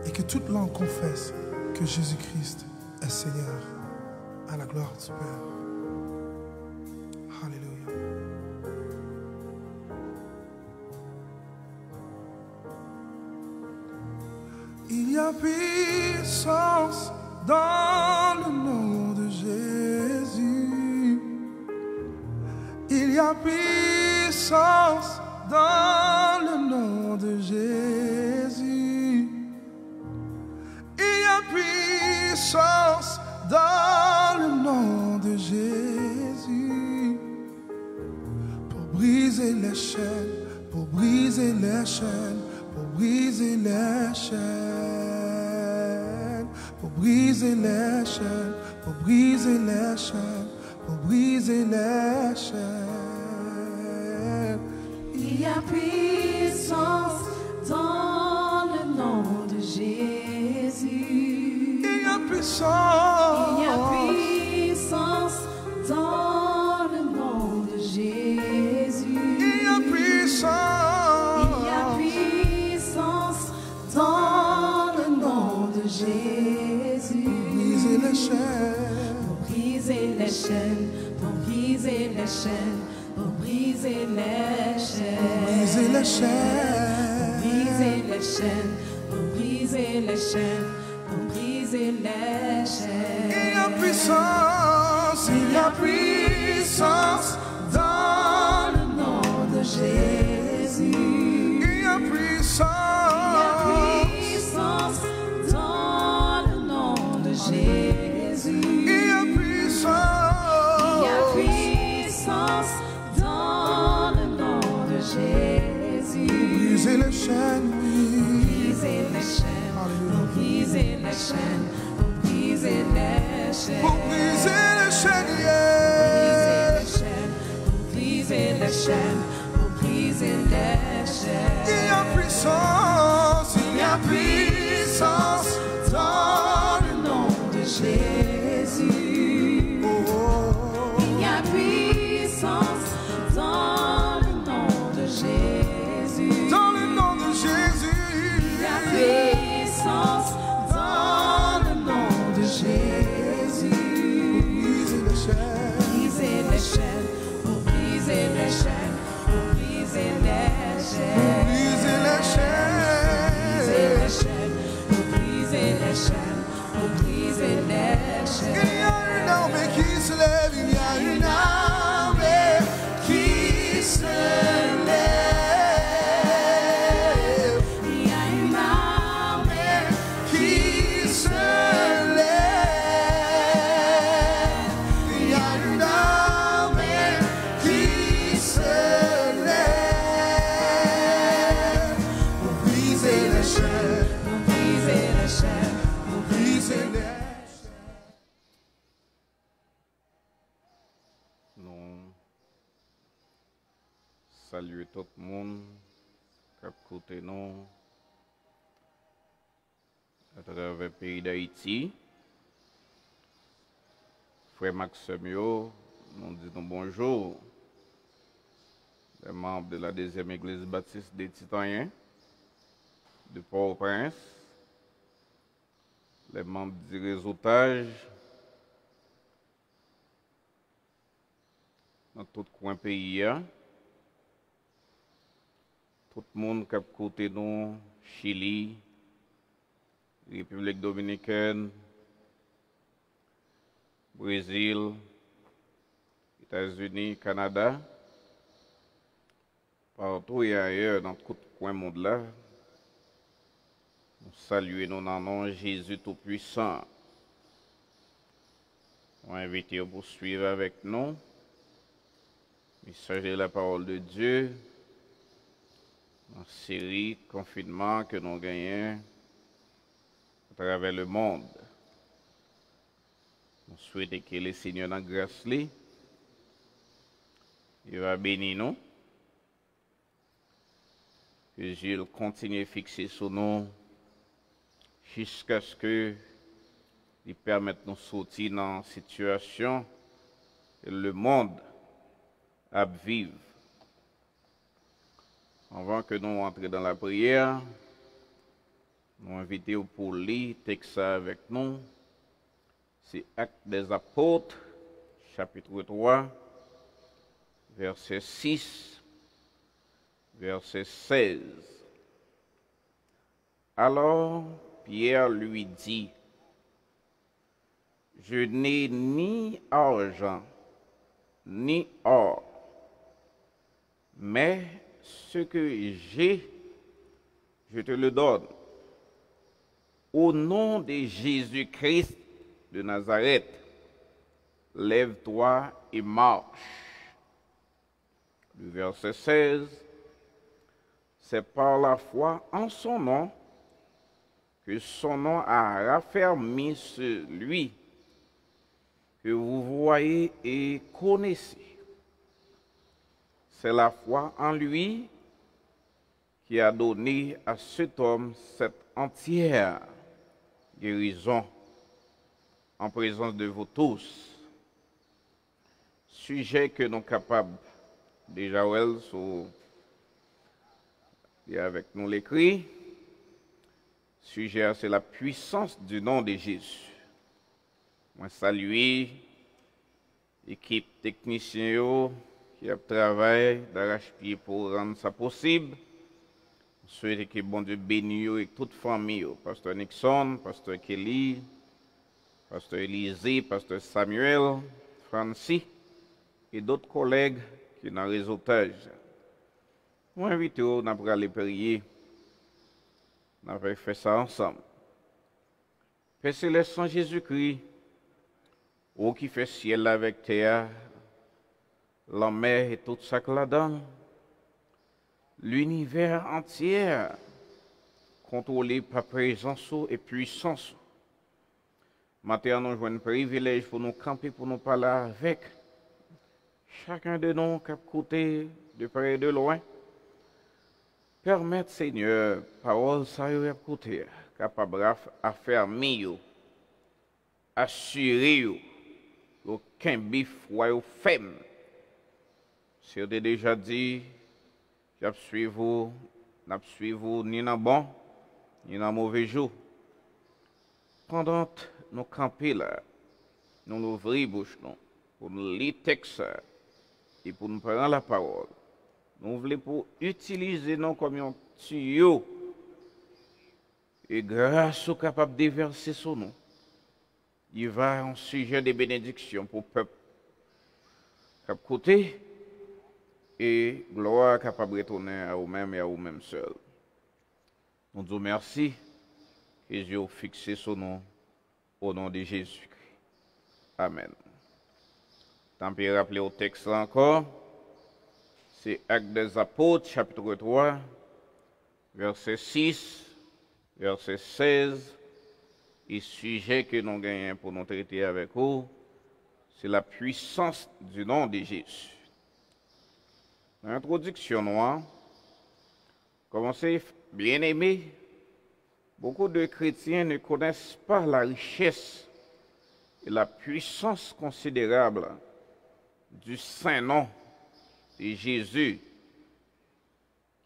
et que toute langue confesse que Jésus-Christ est Seigneur, à la gloire du Père. Alléluia. Il y a puissance dans le nom de Jésus. Il y a puissance dans le nom de Jésus. Il y a puissance dans le nom de Jésus. Pour briser les chaînes, pour briser les chaînes, pour briser les chaînes, pour briser les chaînes, pour briser les chaînes, pour briser les chaînes. Il y a puissance dans le nom de Jésus. Il y a puissance. Il y a puissance dans le nom de Jésus. Il y a puissance. Il y a puissance dans le nom de Jésus. Briser les chaînes. Pour briser les chaînes, pour briser les chaînes, pour briser les chaînes. Briser les chaînes. Briser les chaînes, pour briser les chaînes, pour briser les chaînes. Il y a puissance. Il y a puissance dans le nom de Jésus. Il y a puissance. Il y a puissance dans le nom de Jésus. Il y a puissance. Il y a puissance dans le nom de Jésus. Briser les chaînes, oui. Briser les chaînes, pour briser les chaînes, pour briser les chaînes. Pour briser les chaînes, Briser yeah. les chaînes, pour briser les chaînes, pour briser les chaînes. Il y a puissance. Il y a puissance dans le nom de Jésus. oh, oh, oh. Il y a puissance dans le nom de Jésus. Dans le nom de Jésus. Il y a puissance dans le nom de Jésus. Briser les chaînes. Briser les chaînes, pour briser les chaînes, pour briser les chaînes. Briser les chaînes. Briser les chaînes, pour briser les chaînes, pour briser les chaînes. Il y a une armée qui se lève. Il y a une armée qui se lève. Il y a une armée Qui se lève. Il y a une armée qui se lève. Pour briser les chaînes. pour briser les chaînes, pour Briser les chaînes. Nous saluons tout le monde qui a écouté nous à travers le pays d'Haïti. Frère Maxime, nous disons bonjour. Les membres de la deuxième église baptiste des Titaniens de Port-au-Prince, les membres du réseautage dans tout coin pays, tout le monde qui a côté nous, Chili, République Dominicaine, Brésil, États-Unis, Canada, partout et ailleurs dans tout coin du monde là. Nous saluons nous dans le nom de Jésus Tout-Puissant. On invite à poursuivre avec nous. Message de la parole de Dieu. Dans la série confinement que nous gagnons à travers le monde. Nous souhaitons que le Seigneur dans grâce il va bénir nous. Que Dieu continue à fixer sur nous jusqu'à ce que il permette de nous sortir dans une situation que le monde a vivre. Avant que nous entrions dans la prière, Nous invitons pour lire texte avec nous. C'est Actes des Apôtres, chapitre 3, verset 6, verset 16. Alors Pierre lui dit, je n'ai ni argent, ni or, mais ce que j'ai, je te le donne. Au nom de Jésus-Christ de Nazareth, lève-toi et marche. Le verset 16, c'est par la foi en son nom que son nom a raffermi celui que vous voyez et connaissez. C'est la foi en lui qui a donné à cet homme cette entière guérison en présence de vous tous. Sujet que nous sommes capables déjà et avec nous l'écrit. Sujet, c'est la puissance du nom de Jésus. Moi, saluer l'équipe technicienne qui a travaillé d'arrache-pied pour rendre ça possible. Je souhaite que bon Dieu bénisse et toute famille, Pasteur Nixon, Pasteur Kelly, Pasteur Élisée, Pasteur Samuel, Francis et d'autres collègues qui sont dans le réseautage. Je vous invite à aller prier. On avait fait ça ensemble. Père Céleste en Jésus-Christ, ô qui fait ciel avec terre, la mer et tout ça que là-dedans, l'univers entier contrôlé par présence et puissance. Maintenant, nous avons un privilège pour nous camper, pour nous parler avec chacun de nous qui a côté de près et de loin. Permettre, Seigneur, parole ça y a côté, capable affermir, assurer, aucun bif ou femme. Si vous avez déjà dit, je suis vous ni dans bon, ni dans mauvais jour. Pendant nous camper là, nous ouvrir bouche pour nous lire texte et pour nous prendre la parole. Nous voulons pour utiliser nous comme un tuyau et grâce au capable de déverser sur nous. Il va en sujet de bénédiction pour le peuple cap côté et gloire capable de retourner à vous-même et à vous-même seul. Nous disons merci et Dieu fixé sur nous au nom de Jésus-Christ. Amen. Tant pis rappeler au texte encore. C'est Actes des Apôtres, chapitre 3, verset 6, verset 16. Et sujet que nous gagnons pour nous traiter avec vous, c'est la puissance du nom de Jésus. Dans l'introduction noire, commencez bien aimé, beaucoup de chrétiens ne connaissent pas la richesse et la puissance considérable du saint nom de Jésus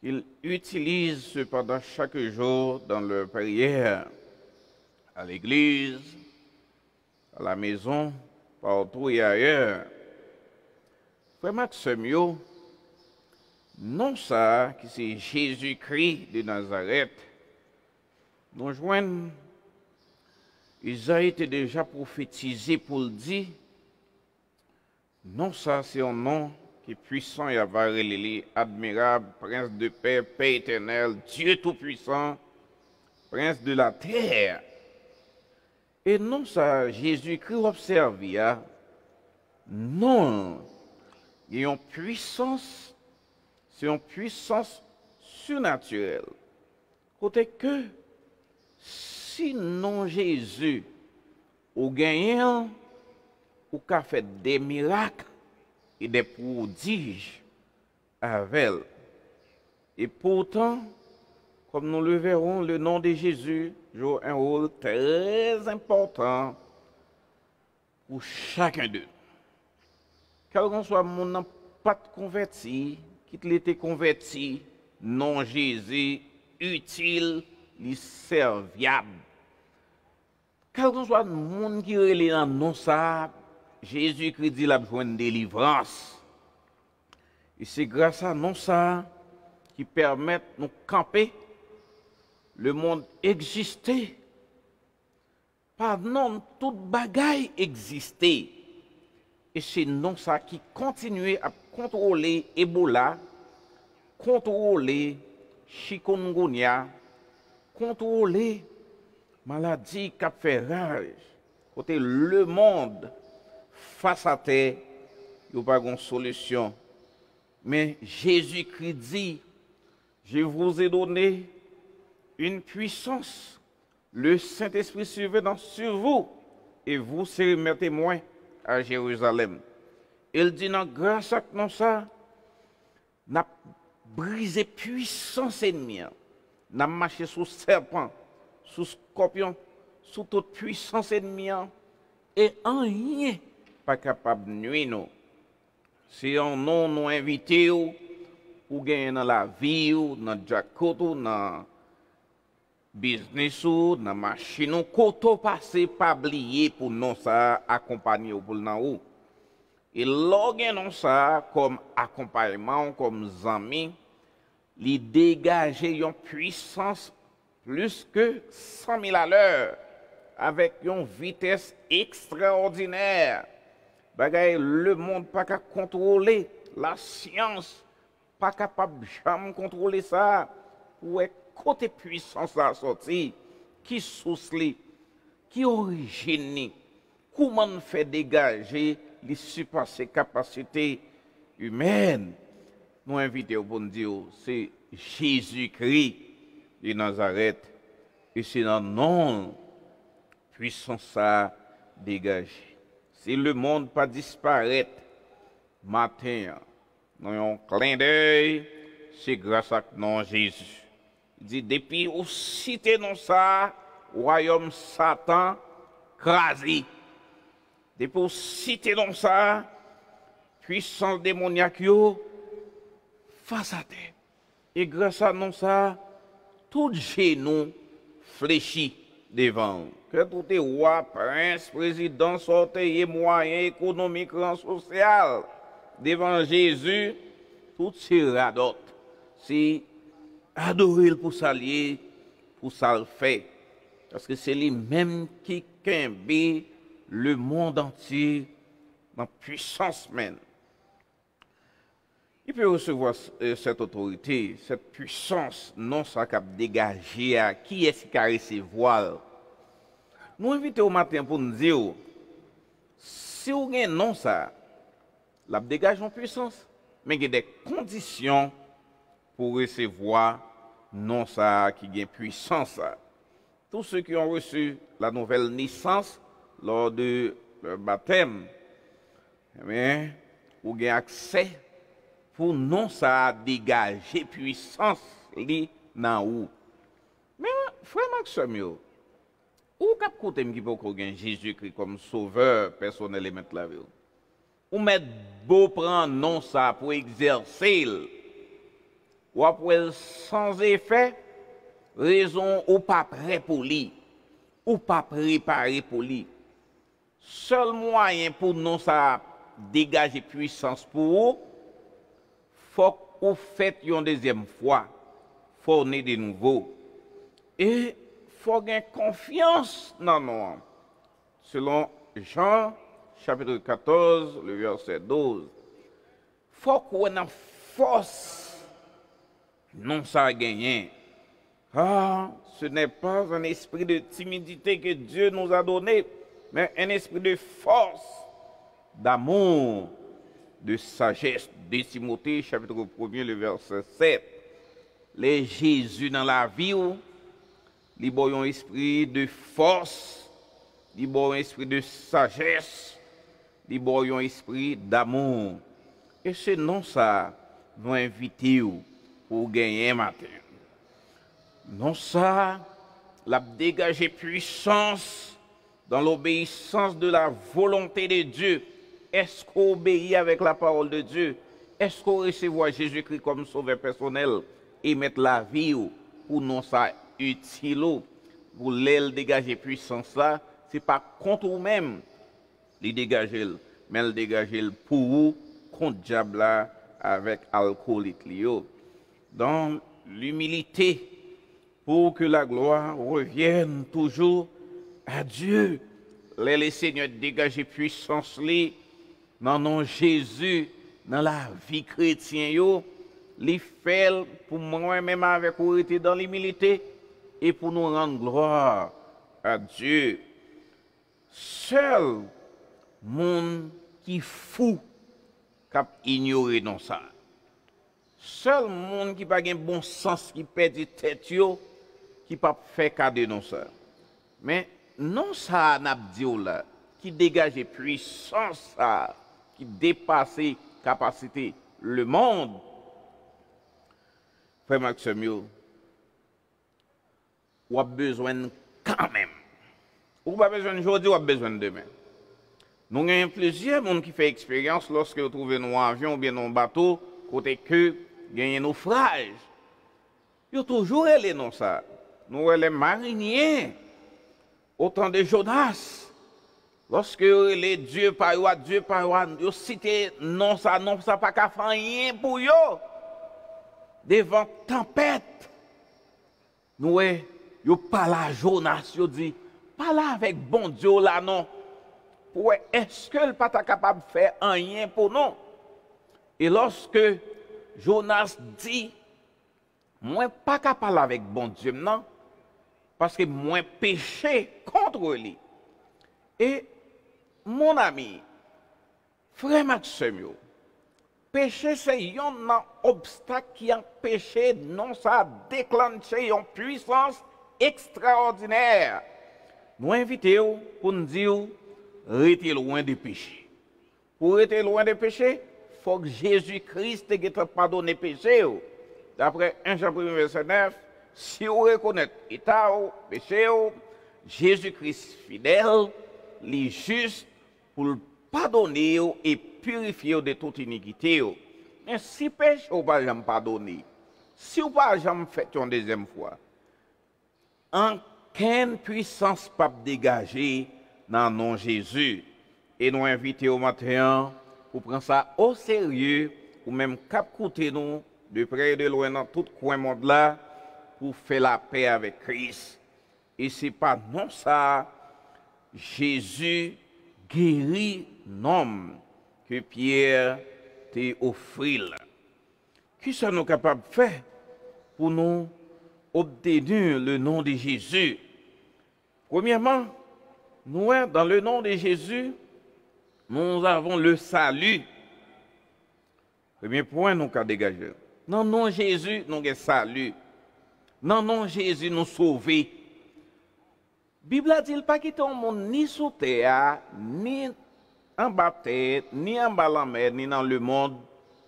qu'ils utilisent cependant chaque jour dans leur prière, à l'église, à la maison, partout et ailleurs. Frère Maxime, non ça qui c'est Jésus-Christ de Nazareth, nous joignent, ils ont été déjà prophétisés pour le dire, non ça c'est un nom qui est puissant et avare, admirable, prince de paix, paix éternelle, Dieu tout-puissant, prince de la terre. Et non ça, Jésus-Christ observe, non, il y a une puissance, c'est une puissance surnaturelle. Côté que, sinon Jésus, ou gagnant, ou qu'a fait des miracles et des prodiges avec elle. Et pourtant, comme nous le verrons, le nom de Jésus joue un rôle très important pour chacun d'eux. Quel qu'on soit mon n'a pas converti, qu'il était converti, non Jésus, utile, li serviable. Quel que soit le monde qui relève dans non ça, Jésus-Christ dit la besoin de délivrance. Et c'est grâce à non ça qui permet de nous camper, le monde exister. Pardon, toute bagaille existait. Et c'est non ça qui continue à contrôler Ebola, contrôler chikungunya, contrôler maladie qui fait rage. Côté le monde face à terre, il n'y a pas de solution. Mais Jésus-Christ dit, je vous ai donné une puissance. Le Saint-Esprit survenant sur vous, et vous serez mes témoins à Jérusalem. Il dit, non, grâce à ça, n'a brisé puissance ennemie, n'a marché sous serpent, sous scorpion, sous toute puissance ennemie, et en rien pas capable de nuire nous. Si on nous invité ou gagner dans la vie, dans le jacoto, dans business ou dans machine ou koto passé pas oublier pour non ça accompagner pour nan ou et logen non ça comme accompagnement comme ami li dégager une puissance plus que 100 000 à l'heure avec une vitesse extraordinaire bagay le monde pas qu'à contrôler la science pas capable jamais contrôler ça ouais côté puissance a sorti, qui source li, qui origine, comment fait dégager les surpasser capacités humaines. Nous invitons pour nous dire, c'est Jésus-Christ de Nazareth, et c'est dans non puissance à dégager. Si le monde pas disparaître, matin, dans un clin d'œil, c'est grâce à non Jésus. Il dit, depuis au cité non ça, royaume Satan, crasé. Depuis au cité non ça, puissance démoniaque, face à terre. Et grâce à non ça, tout genou fléchit devant. Que tout est roi, prince, président, sortez moyen économique, social. Devant Jésus, tout sera d'autre. C'est adorer pour s'allier, pour ça le fait. Parce que c'est lui-même qui cambe le monde entier dans puissance même. Il peut recevoir cette autorité, cette puissance, non ça cap dégager à qui est-ce qui a recevoir. Nous invitons au matin pour nous dire, si vous avez non ça, la dégage en puissance, mais il y a des conditions pour recevoir non ça qui a puissance. Tous ceux qui ont reçu la nouvelle naissance lors de leur baptême, eh vous avez accès pour non ça dégager puissance li nan ou. Mais frère Maxime, ou cap côté qui peut gagner Jésus-Christ comme sauveur personnel et mettre la vie. Ou mettre beau prendre non ça pour exercer ou après sans effet, raison ou pas prêt pour lui, ou pas préparé pour lui. Seul moyen pour nous ça dégager puissance pour vous, faut que vous faites une deuxième fois, faut naître de nouveau. Et faut gagner confiance dans nous. Selon Jean, chapitre 14, le verset 12. Faut qu'on ait force. Non, ça a gagné. Ah, ce n'est pas un esprit de timidité que Dieu nous a donné, mais un esprit de force, d'amour, de sagesse. De Timothée, chapitre 1er, le verset 7. Les Jésus dans la vie, il y a un esprit de force, il y a un esprit de sagesse, il y a un esprit d'amour. Et c'est non ça, nous invitons pour gagner matin. Non ça, la dégager puissance dans l'obéissance de la volonté de Dieu. Est-ce qu'on obéit avec la parole de Dieu? Est-ce qu'on recevra Jésus-Christ comme sauveur personnel et mettre la vie pour non ça utile pour l'aile dégager puissance là, c'est pas contre vous-même, les dégager, mais le dégager pour vous contre diable là avec alcoolique lio. Dans l'humilité pour que la gloire revienne toujours à Dieu. Les Seigneurs dégager puissance li dans nom Jésus dans la vie chrétienne yo, li fait pour moi-même avec vous dans l'humilité et pour nous rendre gloire à Dieu. Seul monde qui fou cap ignorer non ça. Seul monde qui pas un bon sens qui perd tête yo qui pas fait cadeau non ça. Mais non ça n'a dit là qui dégage puissance ça qui dépasse capacité le monde. Frère Maxime, ou a besoin quand même. Ou pas besoin aujourd'hui, ou a besoin demain. Nous avons plusieurs monde qui fait expérience lorsque vous trouvez nos avions ou bien nos bateaux, côté que gagnent nos naufrage. Ils toujours allé non ça. Nous les mariniers, autant de Jonas. Lorsque les dieux par ils cité non ça pas qu'à faire rien pour eux. Devant tempête. Nous yo parle à Jonas, yo dit parle avec bon Dieu là non. Pour est-ce que le pas capable de faire rien pour nous? Et lorsque Jonas dit moi pas capable avec bon Dieu non parce que moi péché contre lui. Et mon ami, frère Maxime, péché c'est un obstacle qui empêche non ça déclencher une puissance extraordinaire. Nous invitons pour nous dire restez loin des péchés. Pour rester loin des péchés, il faut que Jésus-Christ te pardonne les péchés. D'après 1 Jean 1 verset 9, si vous reconnaissez l'état péché, Jésus-Christ fidèle, il est juste pour le pardonner et purifier de toute iniquité. Mais si péché, vous ne pouvez pas pardonner. Si vous ne pouvez pas faire une deuxième fois, aucune puissance pas dégager dans le nom de Jésus. Et nous invitons au matin pour prendre ça au sérieux, ou même capter nous de près et de loin dans tout coin monde là, pour faire la paix avec Christ. Et ce n'est pas non ça, Jésus guérit l'homme que Pierre t'a offert. Qu'est-ce que nous sommes capables de faire pour nous obtenir le nom de Jésus? Premièrement, nous, dans le nom de Jésus, nous avons le salut. Premier point, nous avons dégagé. Dans le nom de Jésus, nous avons le salut. Dans le nom de Jésus, nous sauvons. La Bible a dit pas quitter le monde ni sous terre, ni en bas terre, ni en bas la mer, ni dans le monde,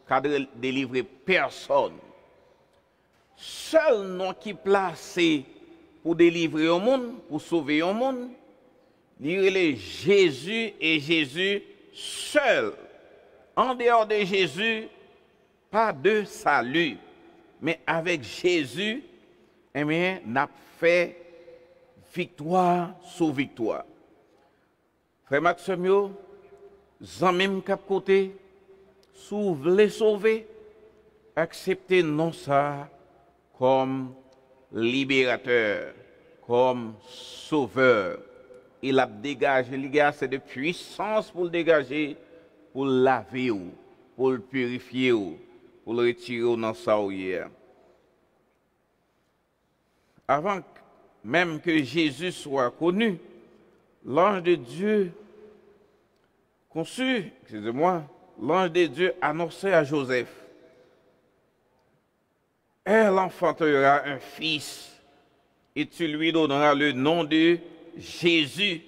car délivrer personne. Seul nom qui est placé pour délivrer au monde, pour sauver au monde, il est Jésus et Jésus seul. En dehors de Jésus, pas de salut. Mais avec Jésus, eh bien, n'a fait victoire sur victoire. Frère Maxime, Zanmim cap côté, si vous voulez sauver, acceptez non ça comme libérateur, comme sauveur. Il a dégagé, les gars, c'est de puissance pour le dégager, pour le laver, pour le purifier, pour le retirer dans sa hier. Avant même que Jésus soit connu, l'ange de Dieu conçu, excusez-moi, l'ange de Dieu annonçait à Joseph, elle enfantera un fils et tu lui donneras le nom de Jésus.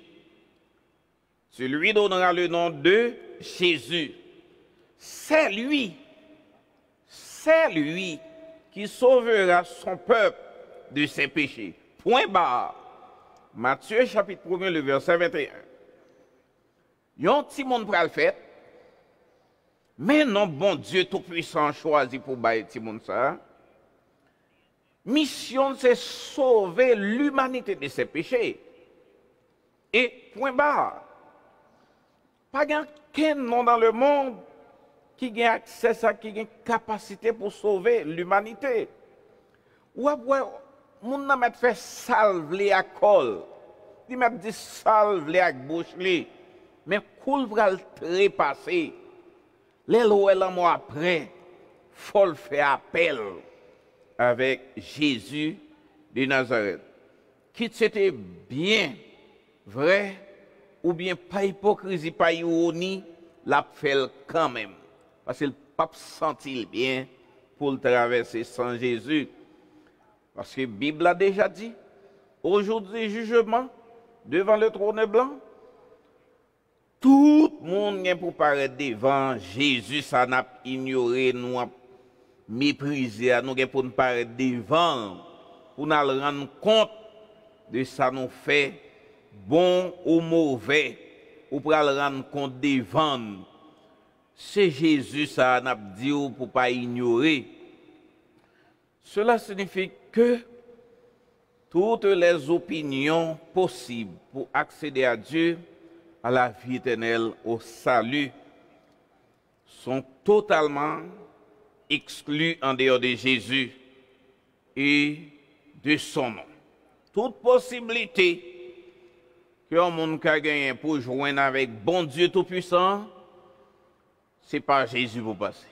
Tu lui donneras le nom de Jésus. C'est lui qui sauvera son peuple de ses péchés. Point barre. Matthieu chapitre 1, le verset 21. Yon ti monde pral fait, mais non bon Dieu tout puissant choisi pour bailler ti monde ça. mission, c'est sauver l'humanité de ses péchés. Et point barre. Pas qu'un nom dans le monde qui a accès à ça, qui a une capacité pour sauver l'humanité. Ou après, mon n'a pas fait salve à col. Il m'a dit salve à bouche li. Mais cool va le trépasser. Les lois là moi après, faut faire appel avec Jésus de Nazareth. Qui c'était bien vrai ou bien pas hypocrisie, pas ironie, l'a fait quand même. Parce qu'il n'a pas senti bien pour le traverser sans Jésus. Parce que la Bible a déjà dit, aujourd'hui jugement, devant le trône blanc, tout le monde est pour paraître devant Jésus, ça n'a pas ignoré, nous a méprisé, nous est pour nous paraître devant, pour nous rendre compte de ça nous fait, bon ou mauvais, ou pour nous rendre compte devant. C'est Jésus, ça n'a pas dit pour ne pas ignorer. Cela signifie que toutes les opinions possibles pour accéder à Dieu, à la vie éternelle, au salut, sont totalement exclues en dehors de Jésus et de son nom. Toute possibilité qu'un monde a gagné pour joindre avec bon Dieu Tout-Puissant, c'est par Jésus pour passer.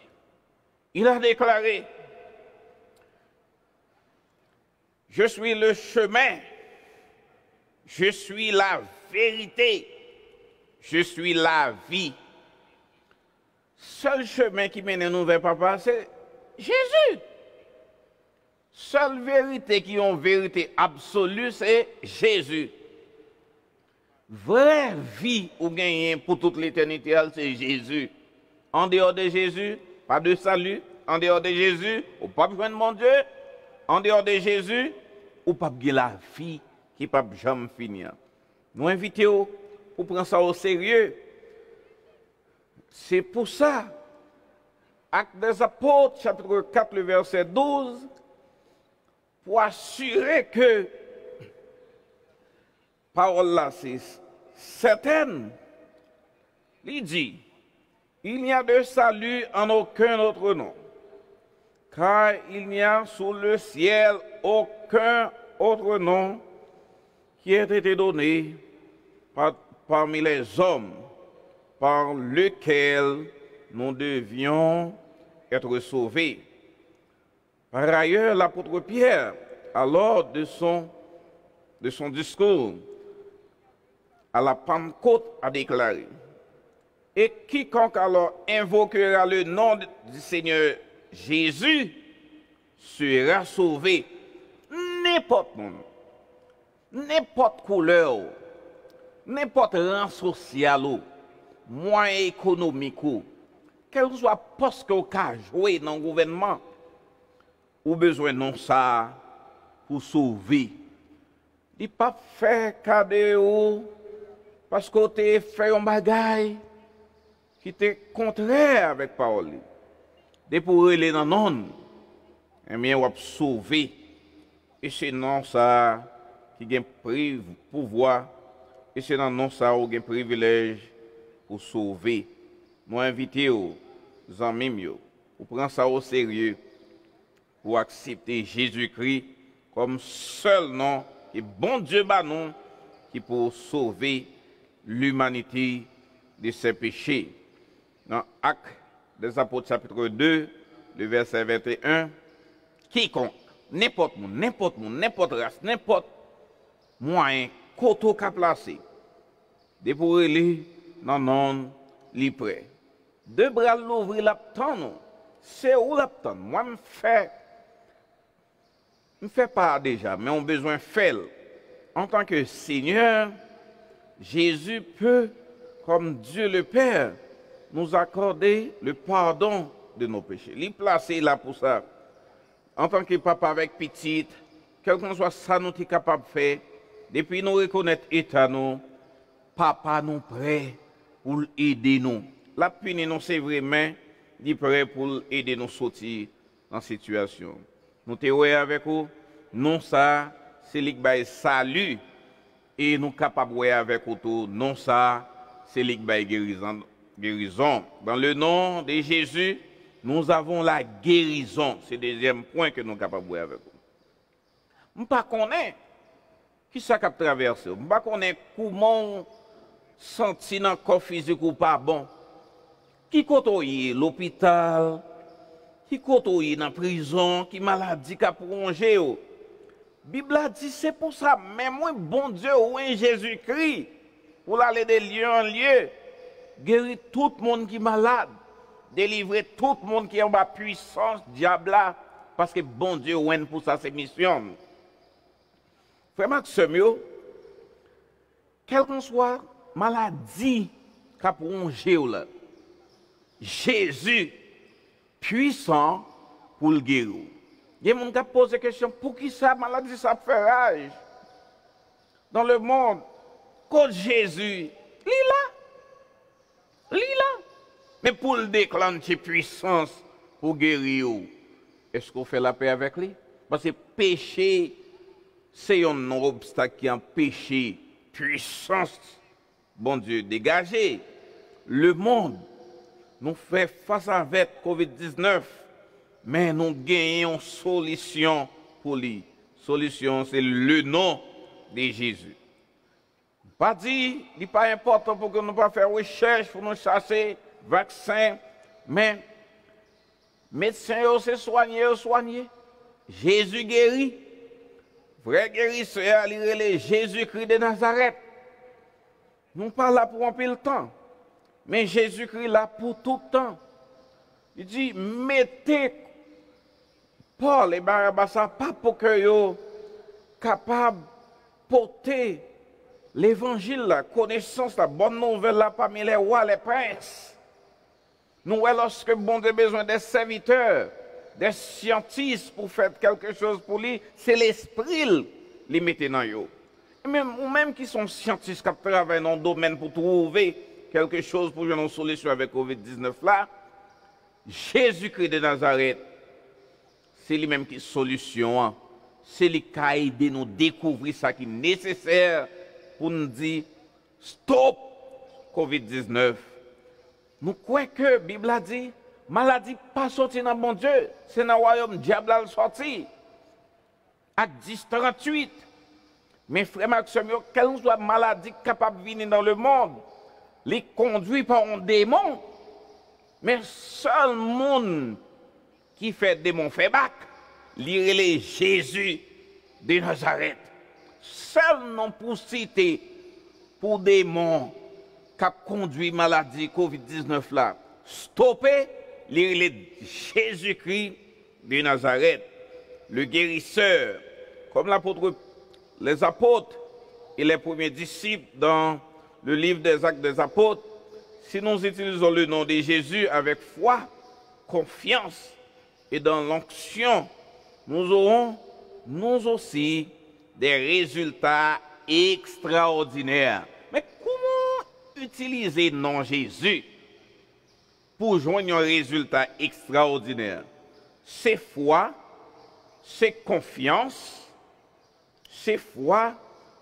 Il a déclaré, je suis le chemin, je suis la vérité, je suis la vie. Seul chemin qui mène nous vers Papa, c'est Jésus. Seule vérité qui est une vérité absolue, c'est Jésus. Vraie vie ou gagner pour toute l'éternité, c'est Jésus. En dehors de Jésus, pas de salut. En dehors de Jésus, ou pas besoin de mon Dieu. En dehors de Jésus, ou pas de la vie qui ne peut jamais finir. Nous invitons pour prendre ça au sérieux. C'est pour ça, Actes des Apôtres, chapitre 4, le verset 12, pour assurer que parole là, c'est certaine. Il dit, il n'y a de salut en aucun autre nom, car il n'y a sous le ciel aucun autre nom qui ait été donné parmi les hommes par lequel nous devions être sauvés. Par ailleurs, l'apôtre Pierre, lors de son discours à la Pentecôte, a déclaré, et quiconque alors invoquera le nom du Seigneur Jésus sera sauvé. N'importe monde, n'importe couleur, n'importe rang social, moyen économique, quel que soit le poste que vous avez joué dans le gouvernement, ou besoin de ça pour sauver. Il ne pas faire cadeau parce que vous avez fait un bagage qui était contraire avec la parole. Dès pour aller dans le non, eh bien, vous avez sauvé. Et c'est non ça qui a un pouvoir, et c'est non ça qui a un privilège pour sauver. Nous invitons les amis pour prendre ça au sérieux, pour accepter Jésus-Christ comme seul nom et bon Dieu non qui peut sauver l'humanité de ses péchés. Dans Actes des Apôtres chapitre 2, le verset 21, quiconque, n'importe monde, n'importe race, n'importe moyen, koto qu'a placé, de pour aller dans le monde, li prêt. Deux bras l'ouvrir l'aptendre, c'est où l'aptendre. Moi, je ne fais pas déjà, mais on a besoin de faire. En tant que Seigneur, Jésus peut, comme Dieu le Père, nous accorder le pardon de nos péchés. Il est placé là pour ça. En tant que papa avec petite, quel que soit ça nous sommes capables de faire, depuis nous reconnaître l'état, nous, papa nous prêt pour aider nous. La punir nous, c'est vraiment, il est prêt pour aider nous sortir dans la situation. Nous sommes avec vous, non ça, c'est lui qui salut, et nous capables de avec autour, non ça, c'est lui qui guérison. Dans le nom de Jésus, nous avons la guérison. C'est le deuxième point que nous sommes capables de voir avec vous. Je ne sais pas qui ça qui a traversé. Je ne sais pas comment senti dans le corps physique ou pas bon. Qui côtoie l'hôpital, qui côtoie dans la prison, qui maladie qui a prolongé. La Bible a dit c'est pour ça, même moi, bon Dieu, ou Jésus-Christ, pour aller de lieu en lieu, guérir tout le monde qui est malade, délivrer tout le monde qui est en bas puissance, diable, parce que bon Dieu, ou pour ça, c'est mission. Frère Maxime, quelle que soit maladie qui a prolongé, Jésus, puissant pour le guérir. Il y a des gens qui posent la question, pour qui ça, maladie, ça fait rage dans le monde? Quand Jésus, il est là. Mais pour le déclencher puissance pour guérir, est-ce qu'on fait la paix avec lui? Parce que péché, c'est un obstacle qui empêche puissance, bon Dieu, dégager. Le monde nous fait face avec COVID-19, mais nous gagnons une solution pour lui. Solution, c'est le nom de Jésus. Pas dit, il n'est pas important pour que nous ne pas faire recherche, pour nous chasser, vaccin, mais médecin, c'est soigner. Jésus guérit. Vrai guérisseur, il est Jésus-Christ de Nazareth. Nous ne sommes pas là pour un peu le temps, mais Jésus-Christ est là pour tout le temps. Il dit, mettez Paul et Barnabas pas pour que soient capables de porter l'évangile, la connaissance, la bonne nouvelle là, parmi les rois, les princes. Nous, lorsque bon Dieu a besoin des serviteurs, des scientifiques pour faire quelque chose pour lui, c'est l'esprit qui met dans eux. Ou même qui sont scientifiques qui travaillent dans le domaine pour trouver quelque chose pour une solution avec COVID-19 là, Jésus-Christ de Nazareth, c'est lui-même qui est solution. C'est lui qui a aidé nous découvrir ce qui est nécessaire pour nous dire stop COVID-19. Nous croyons que la Bible a dit, maladie pas sortie dans mon Dieu, c'est dans le royaume diable qui sorti. Acte 10, 38. Mais frère Maxime, quelle soit maladie capable de venir dans le monde, les conduit par un démon, mais seul monde qui fait démon fait bac, l'irélé Jésus de Nazareth. Seul nom pour citer pour démon qui a conduit maladie COVID-19 là, stopper l'irélé Jésus-Christ de Nazareth, le guérisseur, comme les apôtres et les premiers disciples dans le livre des Actes des Apôtres. Si nous utilisons le nom de Jésus avec foi, confiance et dans l'onction, nous aurons nous aussi des résultats extraordinaires. Mais comment utiliser le nom Jésus pour joindre un résultat extraordinaire? C'est foi, c'est confiance, c'est foi,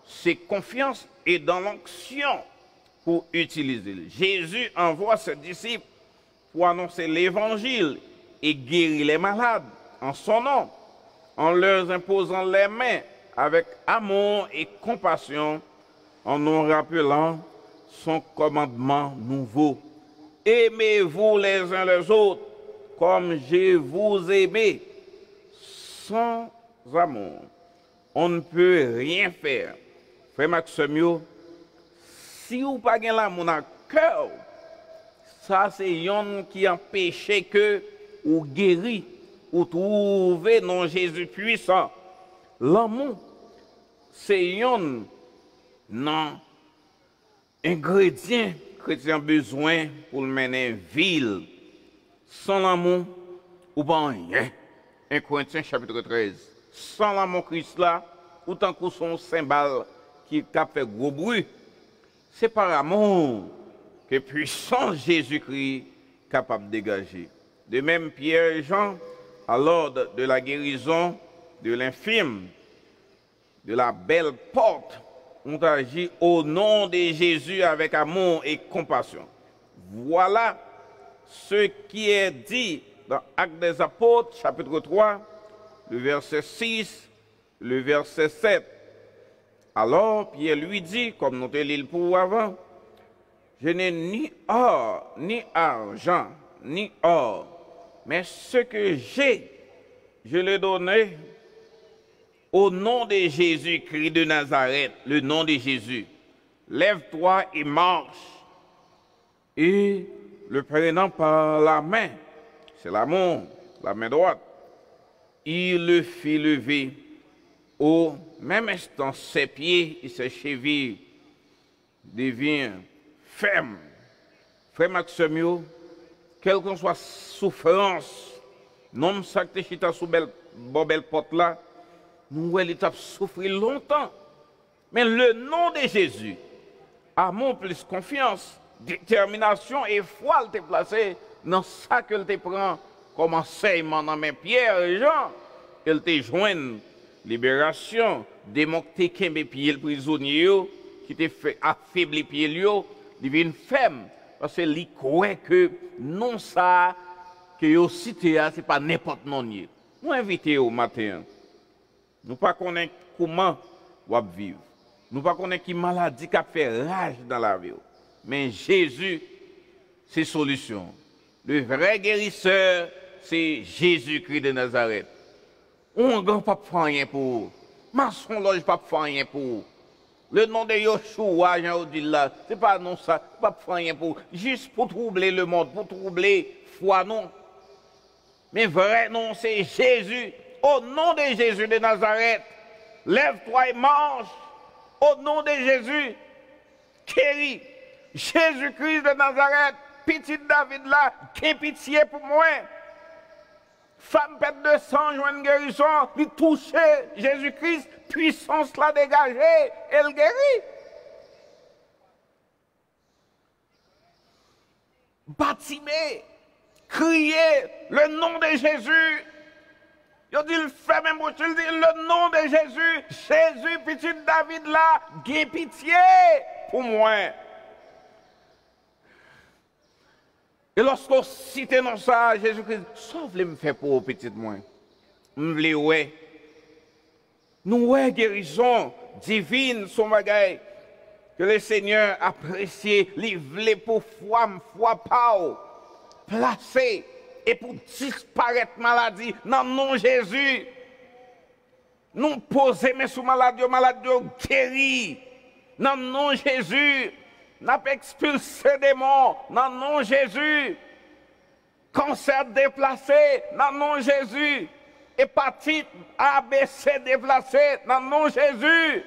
c'est confiance et dans l'onction pour utiliser. Jésus envoie ses disciples pour annoncer l'évangile et guérir les malades en son nom, en leur imposant les mains avec amour et compassion, en nous rappelant son commandement nouveau. Aimez-vous les uns les autres comme je vous aimé. Sans amour, on ne peut rien faire. Frère Maxime, si vous n'avez pas l'amour dans le cœur, ça c'est un qui empêche que vous guérir, ou trouver non Jésus puissant. L'amour, c'est un ingrédient que chrétien besoin pour mener une ville. Sans l'amour, ou pas rien. 1 Corinthiens chapitre 13. Sans l'amour Christ là, autant que son symbole qui a fait gros bruit, c'est par amour que puissant Jésus-Christ est capable de dégager. De même, Pierre et Jean, à l'ordre de la guérison de l'infirme, de la belle porte ont agi au nom de Jésus avec amour et compassion. Voilà ce qui est dit dans Actes des Apôtres, chapitre 3, le verset 6, le verset 7. Alors Pierre lui dit, comme nous te l'île pour avant, je n'ai ni or, ni argent, ni or, mais ce que j'ai, je le donne au nom de Jésus-Christ de Nazareth, le nom de Jésus. Lève-toi et marche. Et le prenant par la main, c'est la main droite, il le fit lever. Au même instant, ses pieds et ses chevilles deviennent fermes. Frère Maximio, quelle que soit souffrance, non ça que tu es sous belle porte là, nous avons souffert longtemps. Mais le nom de Jésus, amour plus confiance, détermination et foi, il t'est placé dans ça que te prend comme enseignement dans mes Pierre et Jean, il te joint libération, démocratie qui est pieds le prisonnier, qui te fait affaiblir pieds, il devient ferme. Parce que il croit que non ça que vous citez, ce n'est pas n'importe non. Nous invitons au matin. Nous ne connaissons pas comment vous vivre. Nous ne connaissons pas qui maladie qui fait rage dans la vie. Mais Jésus, c'est solution. Le vrai guérisseur, c'est Jésus-Christ de Nazareth. On ne peut pas faire rien pour. Maçon loge pas faire rien pour. Le nom de Yoshua, Jean dit là, c'est pas non ça, pas faire rien pour. Juste pour troubler le monde, pour troubler foi non. Mais vrai nom, c'est Jésus. Au nom de Jésus de Nazareth, lève-toi et mange. Au nom de Jésus, guéris. Jésus-Christ de Nazareth, petit David là, qui pitié pour moi. Femme pète de sang, joint guérison, lui toucher Jésus-Christ, puissance la dégagée, elle guérit. Baptisé, crier le nom de Jésus. Il dit, il fait même bouche, il dit le nom de Jésus, Jésus, petit David là, gué pitié pour moi. Et lorsqu'on cite dans ça, Jésus-Christ, sauf les me fait pour petit moi. M'vle ouais. Nous ouais guérison divine son bagaille que le Seigneur apprécie, livré pour foi pas placé et pour disparaître maladie dans le nom de Jésus. Nous poser mais sous maladie guéri dans le nom de Jésus. N'a pas expulsé des morts dans le nom de Jésus. Cancer déplacé dans le nom de Jésus. Hépatite ABC déplacé dans le nom de Jésus.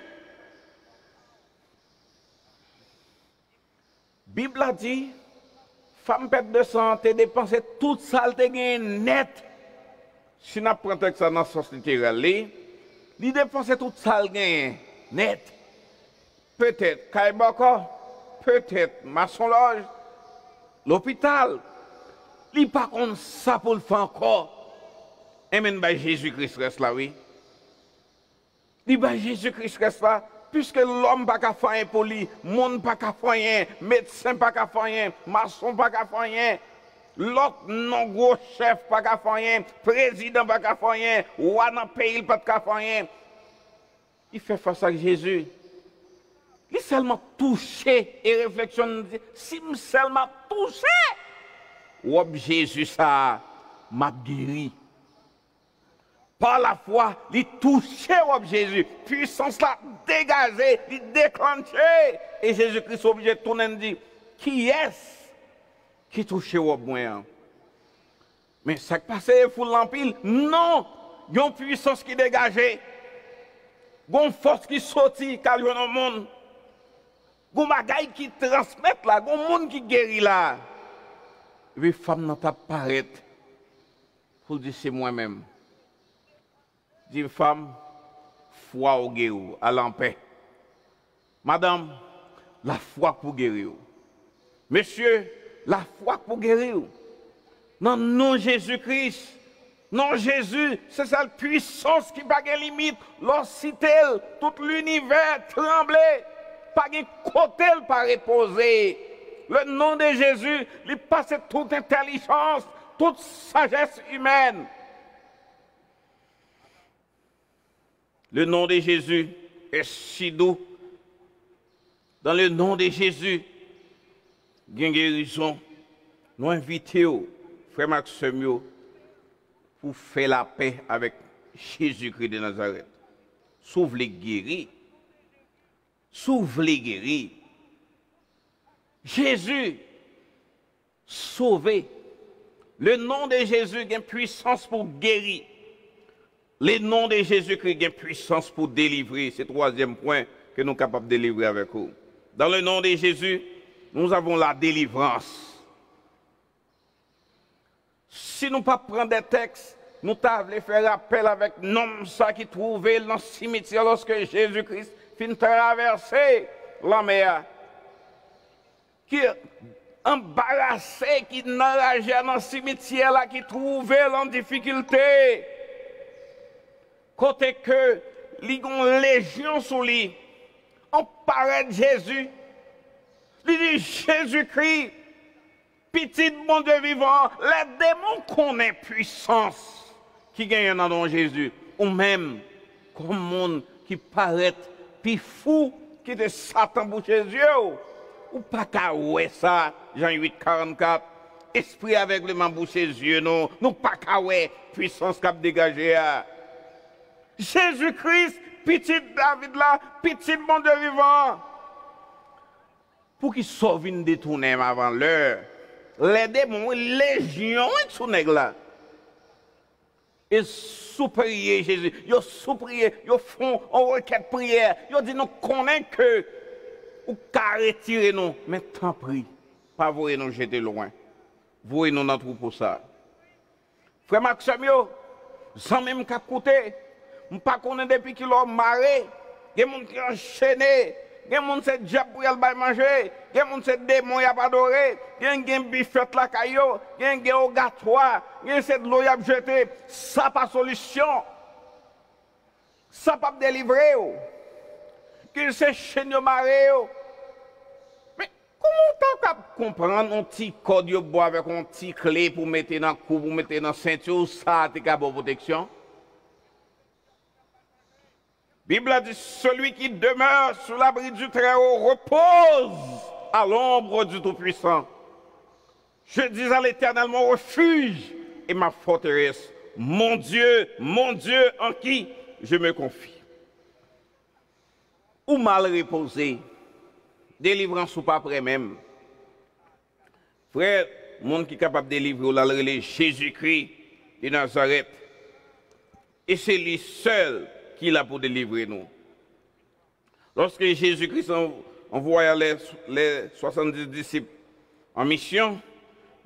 Bible a dit, femme perte de santé, dépenser toute ça, elle net. Si on prend ça dans le sens littéral, il dépense toute ça, net. Peut-être, Kaibaka. Peut-être maçon loge, l'hôpital, il pas comme ça pour le faire encore. Et même Jésus-Christ reste là, oui. Il Jésus-Christ reste là, puisque l'homme pas qu'à faire rien pour lui, monde pas qu'à faire rien, médecin pas qu'à faire rien, maçon pas qu'à faire rien, l'autre non gros chef pas qu'à faire rien, président pas qu'à faire rien, roi dans le pays pas qu'à faire rien. Il fait face à Jésus. Il seulement touché et réflexionne, si je seulement touché, ou Jésus ça m'a guéri. Par la foi, il touché ou Jésus, puissance là dégagée, il déclenché. Et Jésus-Christ est obligé de tourner et dire, qui est-ce qui touché ou moi? Mais ça qui passe, il faut l'empile. Non, il y a une puissance qui dégagée, il y a une force qui sortit, car il y a un monde. Gon bagay qui transmet là, gon monde qui guérit là. Et puis femme n'a pas paraître. Faut dire c'est moi-même. Dis femme, foi au guérir, à en paix. Madame, la foi pour guérir. Monsieur, la foi pour guérir. Dans le nom de Jésus-Christ, Non, Jésus, c'est sa puissance qui n'a pas de limite. Lorsque tout l'univers tremblait, pas de côté pas reposer. Le nom de Jésus, il passe toute intelligence, toute sagesse humaine. Le nom de Jésus est si doux. Dans le nom de Jésus, il y a une guérison. Nous invitons, frère Maxime, pour faire la paix avec Jésus-Christ de Nazareth. Sauve les guéris. Sauve les guéris. Jésus, sauvé. Le nom de Jésus a une puissance pour guérir. Le nom de Jésus-Christ a une puissance pour délivrer. C'est le troisième point que nous sommes capables de délivrer avec vous. Dans le nom de Jésus, nous avons la délivrance. Si nous ne pas prendre des textes, nous devons faire appel avec l'homme qui trouvait dans le cimetière lorsque Jésus-Christ finit traverser la mer. Qui embarrassé, qui n'enrageait dans le cimetière là, qui trouvait en difficulté. Côté que, il y a une légion sous lui. On paraît de Jésus. Il dit Jésus-Christ. Petit bon Dieu vivant, les démons connaissent puissance qui gagne dans nom Jésus. Ou même, comme monde qui paraît plus fou que de Satan pour Jésus. Ou pas qu'à ouais ça, Jean 8, 44. Esprit avec le membres ses yeux, non. Nous pas qu'à ouais, puissance cap dégagée. Jésus-Christ, petit David là, petit bon Dieu vivant. Pour qu'il sauve une détournée avant l'heure. Les démons, légion sous nègre là. Ils sous-prier Jésus, ils sous-prier, ils font une requête prière, ils disent nous connaissons que ou qu'à retirer nous, mais tant pis, pas voyer nous jeter loin. Voyez nous dans trou pour ça. Frère Maxime, sans même qu'à côté, je ne sais pas depuis qu'il a marré, il y a des gens qui ont enchaîné. Il y a des gens qui ont diable pour aller manger, il y a des gens qui ont démons qui ont adoré, il y a des bifette la caillou, il y a des gâtois, il y a de l'eau qui a jeté. Ça n'a pas de solution. Ça n'a pas de délivrer. Qu'il se chaîne maré. Mais comment tu peux comprendre un petit code de bois avec un petit clé pour mettre dans le cou, pour mettre dans la ceinture, ça a été bonne protection? Bible a dit, celui qui demeure sous l'abri du Très-Haut repose à l'ombre du Tout-Puissant. Je dis à l'Éternel, mon refuge et ma forteresse, mon Dieu en qui je me confie. Ou mal reposé, délivrance ou pas après même. Frère, monde qui est capable de délivrer, on relève Jésus-Christ de Nazareth. Et c'est lui seul qui l'a pour délivrer nous. Lorsque Jésus-Christ envoya les 70 disciples en mission,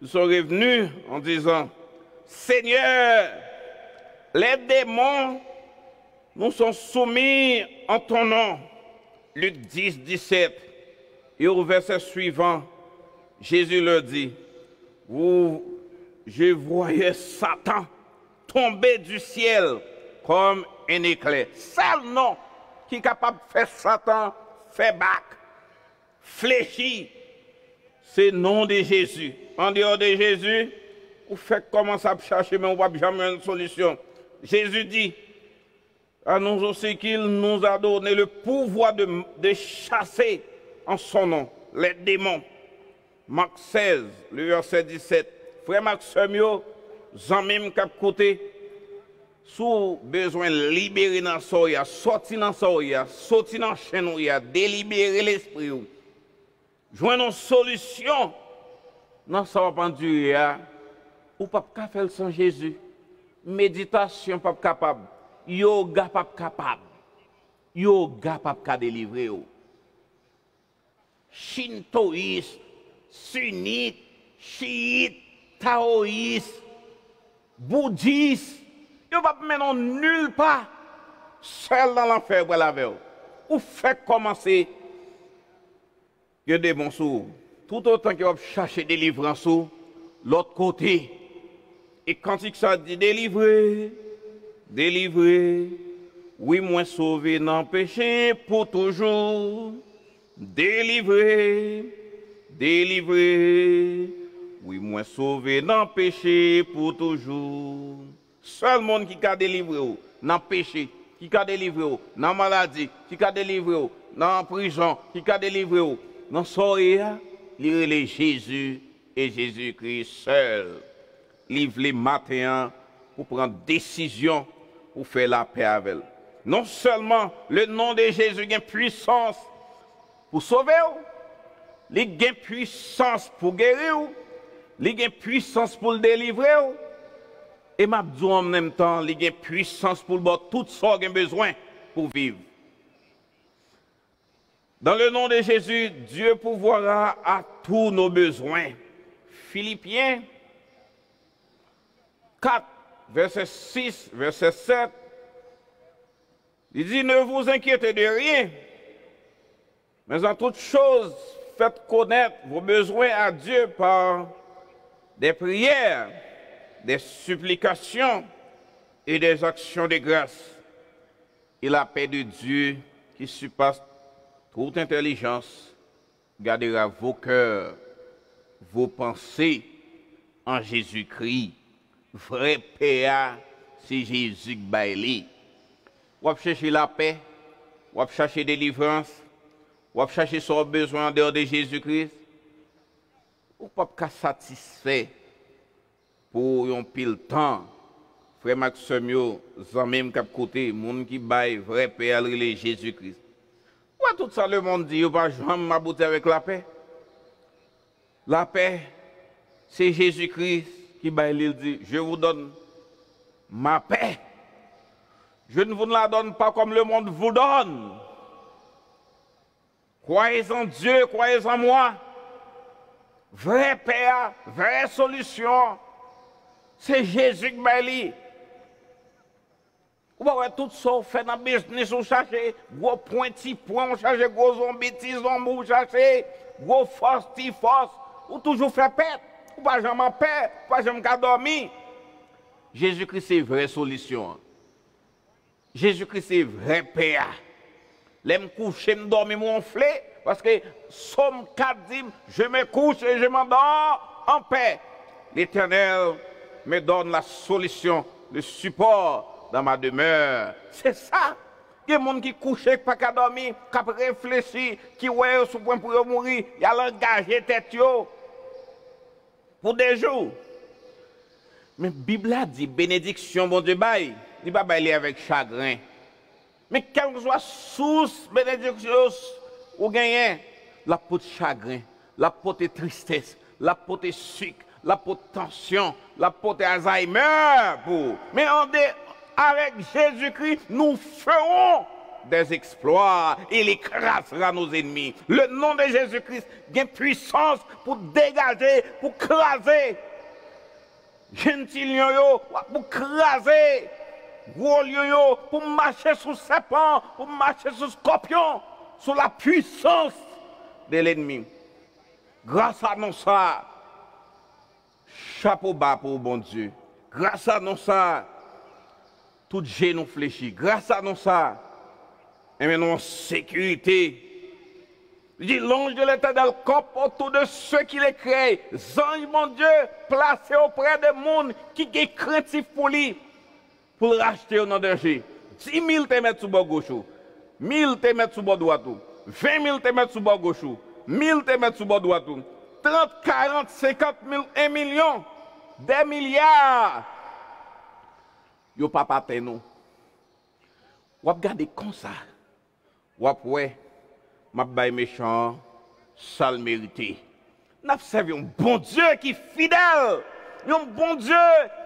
ils sont revenus en disant, Seigneur, les démons nous sont soumis en ton nom. Luc 10, 17. Et au verset suivant, Jésus leur dit, je voyais Satan tomber du ciel comme un éclair. Seul nom qui est capable de faire Satan, faire bac, fléchir, c'est le nom de Jésus. En dehors de Jésus, vous faites commencer à chercher, mais on ne va jamais une solution. Jésus dit à nous aussi qu'il nous a donné le pouvoir de chasser en son nom les démons. Marc 16, le verset 17. Frère Maxime, Jean-Même cap côté, sous besoin de libérer dans soya, sortir dans soya, sortir dans chaîne, délibérer l'esprit. Joindre une solution. Non, ça va pas durer. Ou pas faire sans Jésus. Méditation pas capable. Yoga pas capable. Yoga pas délivrer. Shintoïste, sunnite, chiite, taoïste, bouddhiste. Yo va maintenant nulle part. Seul dans l'enfer pour la veille. Ou fait commencer. Il y a des bons sous. Tout autant qu'il va chercher délivrance sous l'autre côté. Et cantique ça dit délivré, délivré, oui, moi sauvé dans le péché pour toujours. Délivré, délivré, oui, moi sauvé dans le péché pour toujours. Seul monde qui a délivré dans le péché, qui a délivré dans la maladie, qui a délivré dans la prison, qui a délivré dans le soirée, il Jésus et Jésus-Christ seul. Livre les matins pour prendre décision pour faire la paix avec elle. Non seulement le nom de Jésus a puissance pour sauver, il a puissance pour guérir, il a puissance pour le délivrer, et m'a dit en même temps, il a puissance pour le tout ce qu'il a besoin pour vivre. Dans le nom de Jésus, Dieu pourvoira à tous nos besoins. Philippiens 4, verset 6, verset 7, il dit, ne vous inquiétez de rien, mais en toute chose, faites connaître vos besoins à Dieu par des prières, des supplications et des actions de grâce. Et la paix de Dieu, qui surpasse toute intelligence, gardera vos cœurs, vos pensées en Jésus-Christ. Vrai paix, c'est Jésus qui baille. Vous cherchez la paix, vous cherchez délivrance, vous cherchez son besoin en dehors de Jésus-Christ. Vous ne pouvez pas satisfait pour un pile temps. Frère Maxime, vous même cap côté, monde qui baille vrai paix à Jésus-Christ. Pourquoi tout ça le monde dit, vous ne pouvez jamais m'aboutir avec la paix? La paix, c'est Jésus-Christ qui baille, il dit, je vous donne ma paix. Je ne vous la donne pas comme le monde vous donne. Croyez en Dieu, croyez en moi. Vraie paix, vraie solution, c'est Jésus qui baille. Vous voyez tout ça, vous faites dans le business, vous cherchez gros pointi point, vous cherchez gros zombies, vous cherchez gros force, vous toujours fait paix. Vous ne pouvez jamais paix, vous ne pouvez jamais dormir. Jésus-Christ, c'est une vraie solution. Jésus-Christ, c'est vrai paix. Je me couche, je me dors, je me parce que Somme 4 dit, je me couche et je m'endors en paix. L'Éternel me donne la solution, le support dans ma demeure. C'est ça. Il y a des gens qui couchent, qui ne peuvent dormir, qui réfléchissent, qui voient sur le point pour mourir, il y a l'engagé tête pour des jours. Mais la Bible a dit, bénédiction, bon Dieu, bail. Il ne va pas aller avec chagrin. Mais quelle que soit la source bénédiction ou gagnez, la peau de chagrin, la peau de tristesse, la peau de sucre, la peau de tension, la peau d'Alzheimer. Mais avec Jésus-Christ, nous ferons des exploits. Il écrasera nos ennemis. Le nom de Jésus-Christ a une puissance pour dégager, pour craser. Gentil yo, pour craser. Gros yo, pour marcher sous serpent, pour marcher sous scorpion, sous la puissance de l'ennemi. Grâce à nous ça, chapeau bas pour bon Dieu. Grâce à nous ça, tout genou fléchi. Grâce à nous ça, et maintenant en sécurité. Il dit l'ange de l'Éternel campe autour de ceux qui les créent. Ange, mon Dieu, placé auprès des mondes qui sont craintifs pour lui. Pour racheter au nom de Jésus. 10 000 te mettre sous bord gauche, 1 000 te mettre sous bord droit, 20 000 te mettre sous bord gauche, 1 000 te mettre sous bord droit, 30, 40, 50 000, 1 million, des milliards. Yo papa te nous. Ou regarder comme ça. Ou après, m'a bail méchant, sale mérité. N'a servi un bon Dieu qui est fidèle. Un bon Dieu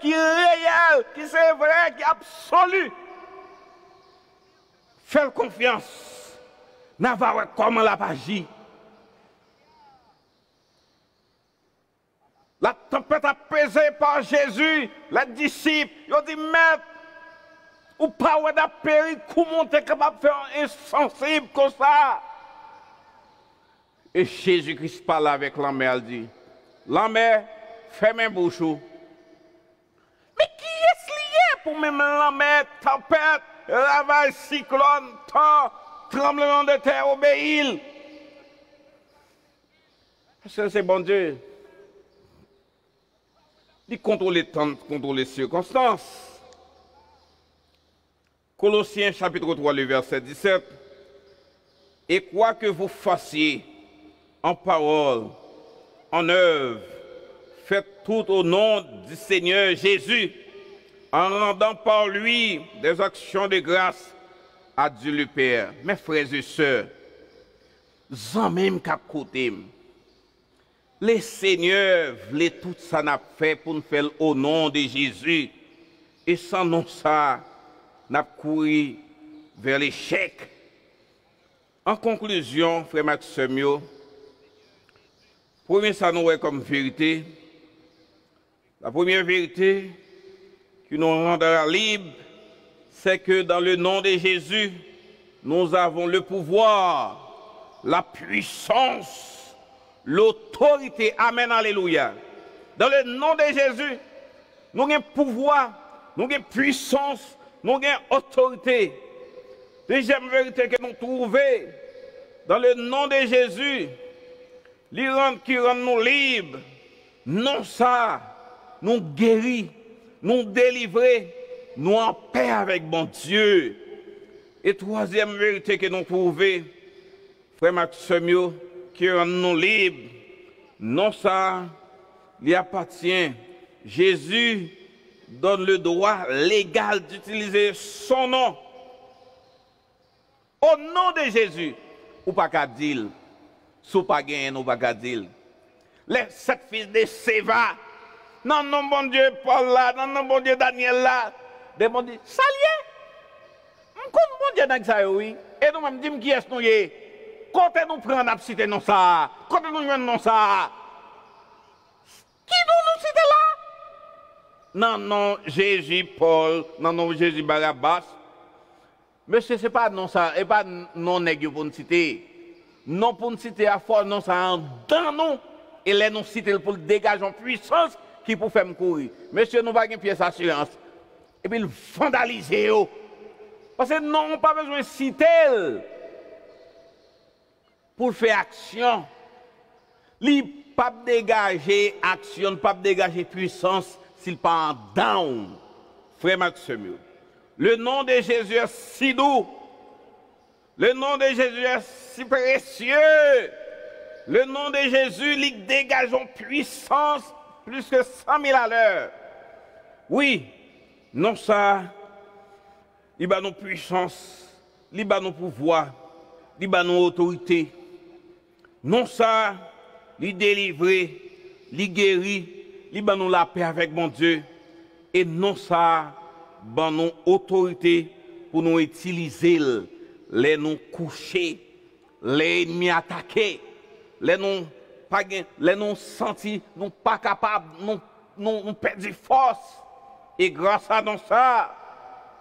qui est réel, qui c'est vrai, qui est absolu. Faites confiance. N'a pas voir comment la agit. La tempête apaisée par Jésus, les disciples, ils ont dit, maître, ou pas ou d'un péril, comment tu es capable de faire insensible comme ça? Et Jésus-Christ parle avec la mer, elle dit, la mer, ferme un bouchon. pour même la mer, tempête, ravage, cyclone, temps, tremblement de terre, obéir. Parce que c'est bon Dieu. Il contrôle les temps, contrôle les circonstances. Colossiens chapitre 3, le verset 17. Et quoi que vous fassiez en parole, en œuvre, faites tout au nom du Seigneur Jésus, en rendant par lui des actions de grâce à Dieu le Père. Mes frères et sœurs, en même qu'à côté, les seigneurs voulaient tout ça n'a fait pour nous faire au nom de Jésus. Et sans nous ça, n'a couru vers l'échec. En conclusion, frère Maximio, premier ça nous est comme vérité. La première vérité qui nous rendra libres, c'est que dans le nom de Jésus, nous avons le pouvoir, la puissance, l'autorité. Amen, alléluia. Dans le nom de Jésus, nous avons pouvoir, nous avons puissance, nous avons autorité. Deuxième vérité que nous trouvons, dans le nom de Jésus, qui rend nous libres, non ça, nous guérit, nous délivrer, nous en paix avec mon Dieu. Et troisième vérité que nous trouvons, frère Maximio, qui rend nous libres, non ça, lui appartient. Jésus donne le droit légal d'utiliser son nom. Au nom de Jésus, ou pas qu'à dire, sous pas gagner, ou pas qu'à dire. Les 7 fils de Séva, non, non, bon Dieu, Paul là, non, non, bon Dieu, Daniel là, des bon Dieu, ça lié. Comme bon Dieu, dans ça, oui. Et nous, même, dis-moi qui est-ce nous y est. Quand nous prenons la cité, non ça. Quand nous jouons, non ça. Qui nous cite là? Non, non, Jésus, Paul, non, non, Jésus, Barabbas. Monsieur, ce n'est pas non ça, et pas non nègre pour nous citer. Non pour nous citer à fort, non ça en dans nous. Et là, nous citer pour dégager en puissance qui pour faire me courir. Monsieur, nous pas une pièce d'assurance. Et puis, vandaliser. Parce que non, pas besoin de citer pour faire action. Li pas dégager action, pas dégager puissance s'il pas en down. Frère Maxime. Le nom de Jésus est si doux. Le nom de Jésus est si précieux. Le nom de Jésus, il dégage en puissance plus que 100 000 à l'heure. Oui, non ça, il a nos puissance, il a nos pouvoir, il a nos autorité. Non ça, il délivre, il guérit, il a nous la paix avec mon Dieu. Et non ça, ban nous autorité pour nous utiliser, les nous coucher, les ennemis attaquer, les nous pas les nous sentir, nous pas capables, nous perdre force. Et grâce à nous ça,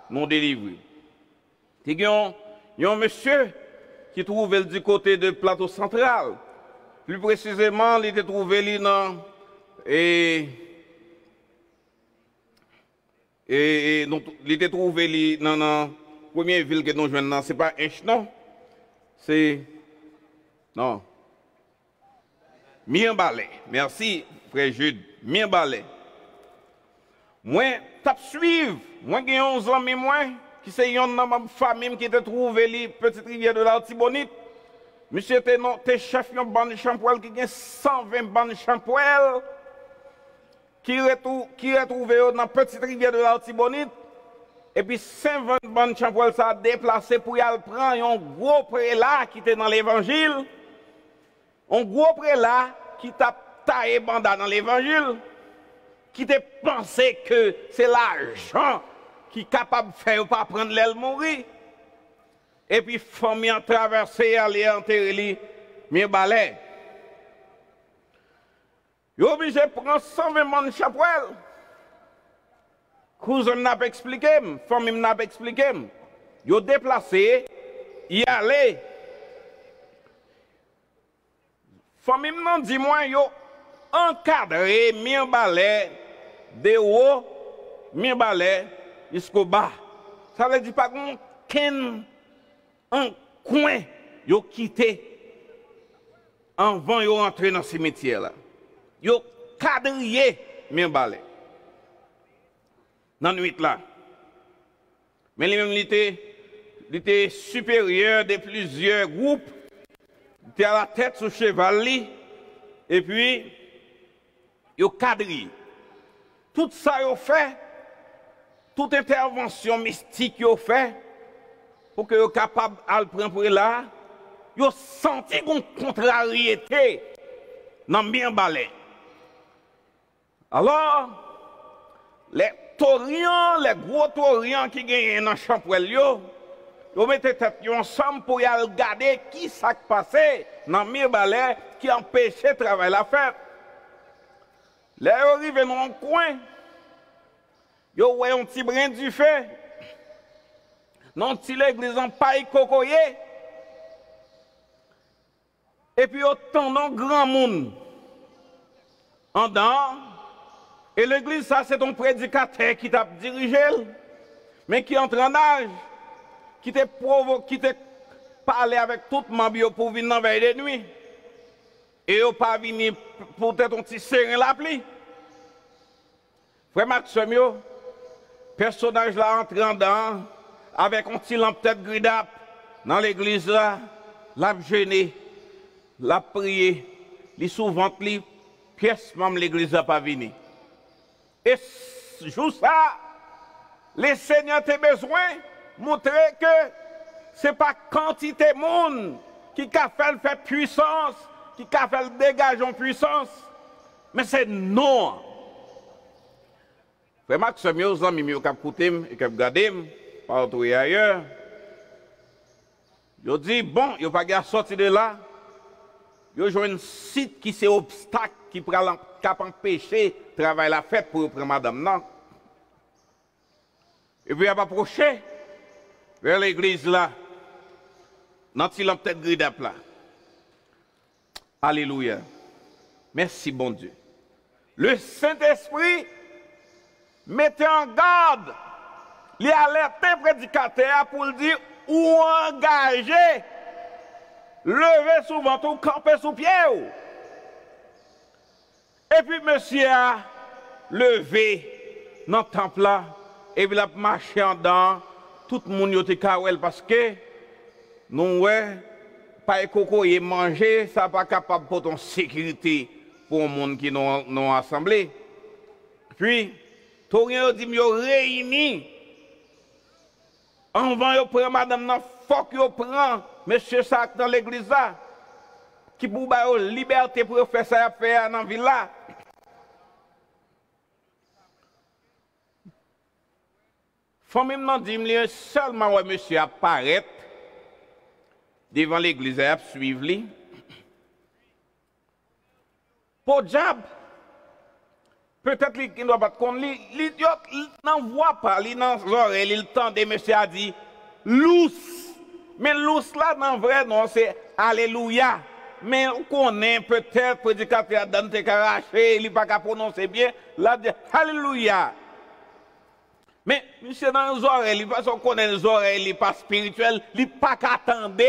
nous délivrer. Il y a un monsieur qui trouvait du côté de plateau central. Plus précisément, il était trouvé dans il était trouvé dans la première ville que nous jouons, ce n'est pas Inch, non? C'est. Non. Miambalais. Merci, frère Jude. Miambalais. Moi, t'as suivi. Moi, j'ai 11 ans, mais moi, qui c'est une dans ma famille qui était trouvé la petite rivière de l'Artibonite. Monsieur était chef d'un ban de Champoel qui a 120 ban de Champoel. Qui est trouvé dans la petite rivière de l'Artibonite. Et puis 120 bandes Champoel ça a déplacé pour y aller prendre un gros prélat qui était dans l'évangile. Un gros prélat qui t'a taillé banda dans l'évangile. Qui t'a pensé que c'est l'argent qui est capable de faire pour prendre l'aile mourir. Et puis famille a traversé, aller enterrer mes balais. Il est obligé de prendre 120 bandes Champoel. Cousin n'a pas expliqué, famille n'a pas expliqué. Ils ont déplacé, y aller. Famille n'a dit moi, ils ont encadré mes balais de haut, mes balais jusqu'au bas. Ça veut dire pas qu'un coin yo quitté avant yo rentrer dans le cimetière là. Yo quadrillé men balai. Dans nuit là. Mais lui-même il était supérieur de plusieurs groupes. Il était à la tête sur cheval et puis yo quadrillé. Tout ça yo fait, toute intervention mystique yo fait pour que yo capable à le prendre pour là, yo senti une contrariété dans bien balai. Alors les tauriens, les gros tauriens qui gagnent dans champrel yo mettez tête ensemble pour y aller regarder qui s'est passé dans bien balai qui empêchait de travailler la fête. Là, ils arrivent dans un coin, ils voient un petit brin du feu, dans une petite église en paille cocoyer, et puis ils entendent un grand monde en dedans, et l'église, ça, c'est ton prédicateur qui t'a dirigé, mais qui entre en âge, qui t'a provoqué, qui t'a parlé avec tout le monde pour venir dans la veille de nuit. Et ils ne pas venir pour être un petit serrin la pluie. Frère Maxime, le personnage là entrant dans avec un petit lampe tête gridap dans l'église là, l'a jeûné, l'a prié, li souvent li pièce même l'église n'a pas venu. Et jour ça, les seigneurs ont besoin de montrer que ce n'est pas quantité de monde qui a fait puissance, qui a fait dégager en puissance, mais c'est non. Frère Maxime, mes amis qui ont écouté et qui ont regardé, partout et ailleurs, ils ont dit, bon, ils n'ont pas sorti de là, ils ont joué un site qui c'est obstacle qui peut empêcher de travailler la fête pour prendre madame. Non. Et puis, il a approché vers l'église là, dans le tête gris là. Alléluia. Merci, bon Dieu. Le Saint-Esprit mettait en garde les alertes prédicateurs pour le dire ou engager, lever souvent ou camper sous pied. Et puis, monsieur a levé dans le temple là, et puis il a marché en dedans, tout le monde était kawel parce que nous, ouais, pas coco et manger, ça pas capable pour ton sécurité pour le monde qui nous assemblé. Puis, tout rien dit yo réuni. Avant yo prend madame nan faut que yo prend monsieur Sac dans l'église là qui pour ba yo liberté pour faire ça faire dans ville là. Faut même non dire seulement ouais monsieur apparaît devant l'église et suivre lui. Pour diable, peut-être qu'il ne doit pas connaître, il n'en voit pas, il n'en oreilles, il tend des monsieur a dit lousse. Mais lousse là, dans vrai nom, c'est Alléluia. Mais on connaît peut-être, prédicateur Dante Karaché, il n'est pas qu'à prononcer bien, là, dit Alléluia. Mais monsieur dans les oreilles, parce qu'on connaît les oreilles, il n'est pas spirituel, il n'est pas qu'attendre.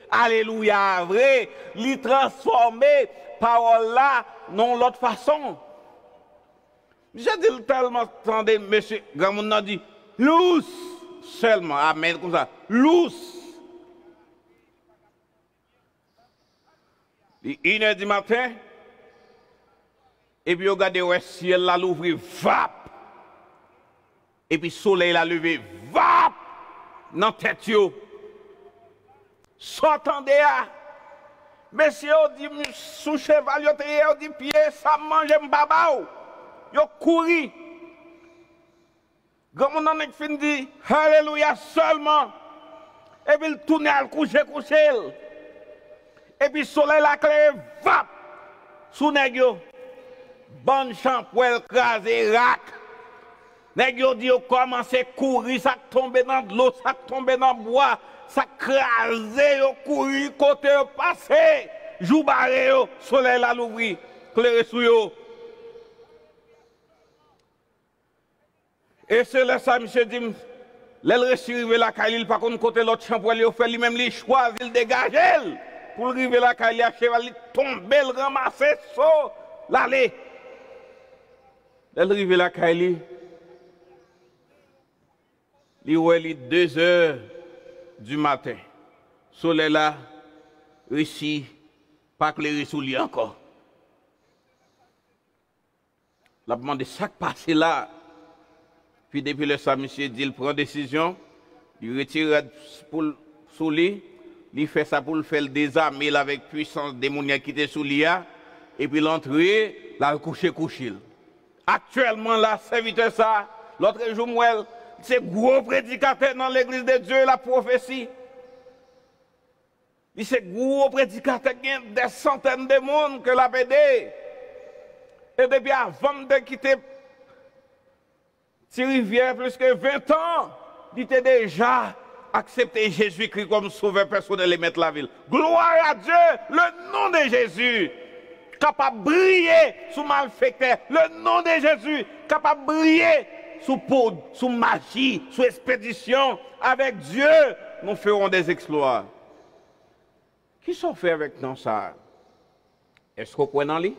Alléluia, vrai, il transformer parole là, non l'autre façon. J'ai dit tellement, attendez, monsieur, grand monde a dit, lousse, seulement, amen, comme ça, lousse. Il est 1h du matin, et puis regardez le ciel là l'ouvrir, vap. Et puis le soleil l'a levé, vap, dans la tête. S'entendez à. Monsieur, on dit, sous cheval, on dit, pied, ça mange m'baba. Yo couru. Comme on en a fini dit, Alléluia seulement. Et puis il tourne à coucher. Et puis le soleil la clé, vap. Sous nègyo. Bonne champ pour écraser rack. Nègyo dit, on commence à courir, ça tombe dans l'eau, ça tombe dans le bois. Ça crase, yo couru, côté yo passé, jou barré yo, soleil la l'ouvri, clairé sou yo. Et c'est là ça, monsieur dit, l'elle arrive la caille, par contre, côté l'autre chambre, il fait lui-même, il choisit, il dégage, pour arriver la caille, à cheval, il tombe, il ramasse, saut, l'aller. Elle arrive la caille, il est 2 heures du matin. Soleil là, ici, pas clairé sous lui encore. La demande ça qui passe là. Puis depuis le ça, monsieur dit, il prend décision, il retire sous lui, il fait ça pour le faire désarmer avec puissance démoniaque qui était sous lui, et puis l'entrée, là, coucher. Actuellement, là, serviteur ça, l'autre jour, moi, c'est gros prédicateur dans l'église de Dieu, la prophétie. Il c'est gros prédicateur, il y a des centaines de monde que l'a aidé. Et depuis avant de quitter Rivière, plus que 20 ans, il était déjà accepté Jésus-Christ comme sauveur personnel et maître de la ville. Gloire à Dieu, le nom de Jésus, capable de briller sous malfaiteur, le nom de Jésus, capable de briller sous poudre, sous magie, sous expédition. Avec Dieu, nous ferons des exploits. Qui sont faits avec nous ça? Est-ce qu'on croit dans lui?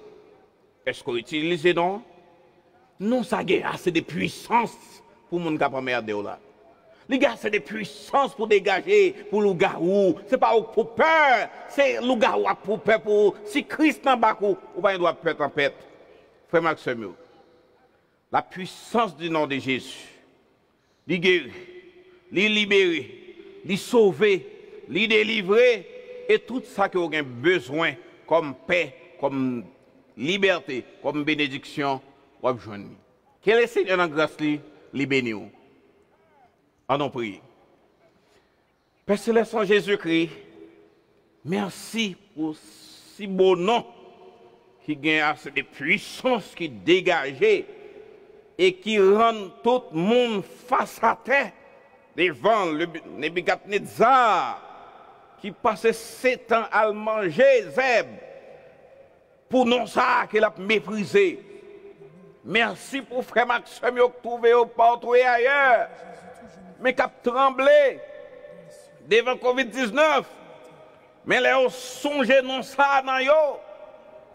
Est-ce qu'on utilise non? Non, ça a assez de puissance pour les gens qui merder là. Les gars, c'est des puissances pour dégager pour le loup-garou. Ce n'est pas pour peur, c'est le loup-garou pour peur. Si Christ n'a pas ou pas, il doit peur en pète. Frère Maxime, la puissance du nom de Jésus, il guérit, il libérer, il sauver, il délivrer, et tout ça que vous avez besoin comme paix, comme liberté, comme bénédiction, vous avez besoin. Quel est le Seigneur dans la grâce, il bénit. En nous prier. Père Céleste en Jésus-Christ, merci pour si beau nom qui gagne assez de puissance qui dégagée et qui rend tout le monde face à terre devant le Nebuchadnezzar qui passait 7 ans à manger Zeb pour non ça qu'il a méprisé. Merci pour frère Maxime qui a trouvé au partout et ailleurs, mais qui a tremblé devant Covid-19. Mais là, ils songent non ça dans yo,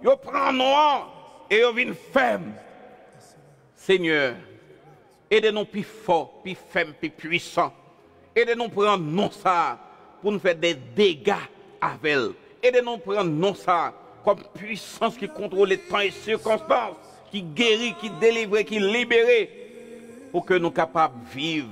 ils prennent non et ils viennent ferme. Seigneur, aidez-nous plus fort, plus ferme, plus puissant. Aidez-nous prendre non ça pour nous faire des dégâts avec elle. Aidez-nous prendre non ça comme puissance qui contrôle les temps et circonstances, qui guérit, qui délivre, qui libère, pour que nous soyons capables de vivre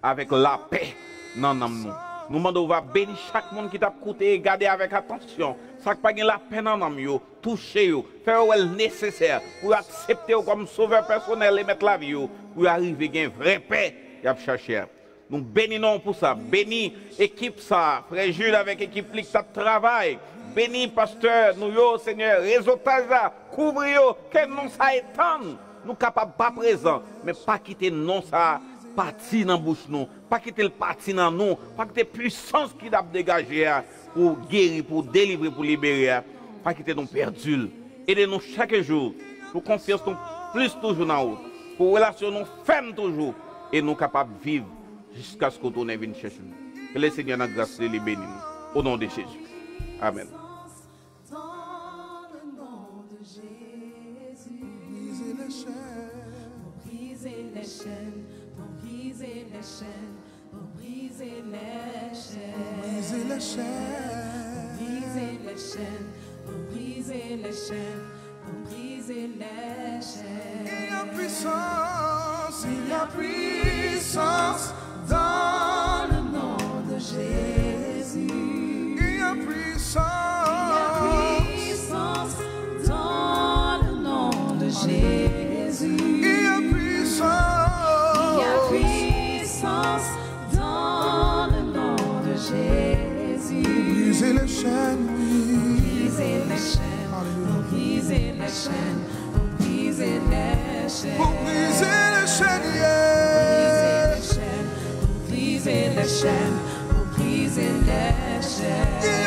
avec la paix dans nous. Nous demandons de bénir chaque monde qui t'a écouté et garder avec attention. Ça qui pas la peine dans nous, toucher, faire le nécessaire pour accepter comme sauveur personnel et mettre la vie pour arriver à une vraie paix et à chercher. Nous bénissons pour ça. Bénis l'équipe ça, frère Jules avec l'équipe qui travaille. Bénis pasteur, nous Seigneur, réseautage là, couvrir, que non ça étende. Nous capables pas présent, mais pas quitter non ça parti dans la bouche nous, pas quitter le parti dans nous, pas quitter la puissance qui a dégagé pour guérir, pour délivrer, pour libérer, pas quitter nous perdus. Aidez-nous chaque jour, pour confiance nous plus toujours dans haut, pour relation nous ferme toujours, et nous capables de vivre jusqu'à ce que nous vienne chercher nous. Que le Seigneur nous grâce et les bénisse au nom de Jésus. Amen. Les chaînes, pour briser les chaînes, pour briser les chaînes, Briser les chaînes, briser les chaînes, pour briser les chaînes, pour briser les chaînes. il y a puissance, il y a puissance dans le nom de Jésus. Il y a puissance, Puissance dans le nom de Jésus. il y a puissance, Il y a puissance dans le nom de Jésus. briser les chaînes, oui. Briser les chaînes, pour briser les chaînes, pour briser les chaînes. Pour briser les chaînes, Briser les chaînes, pour briser les chaînes, pour briser les chaînes.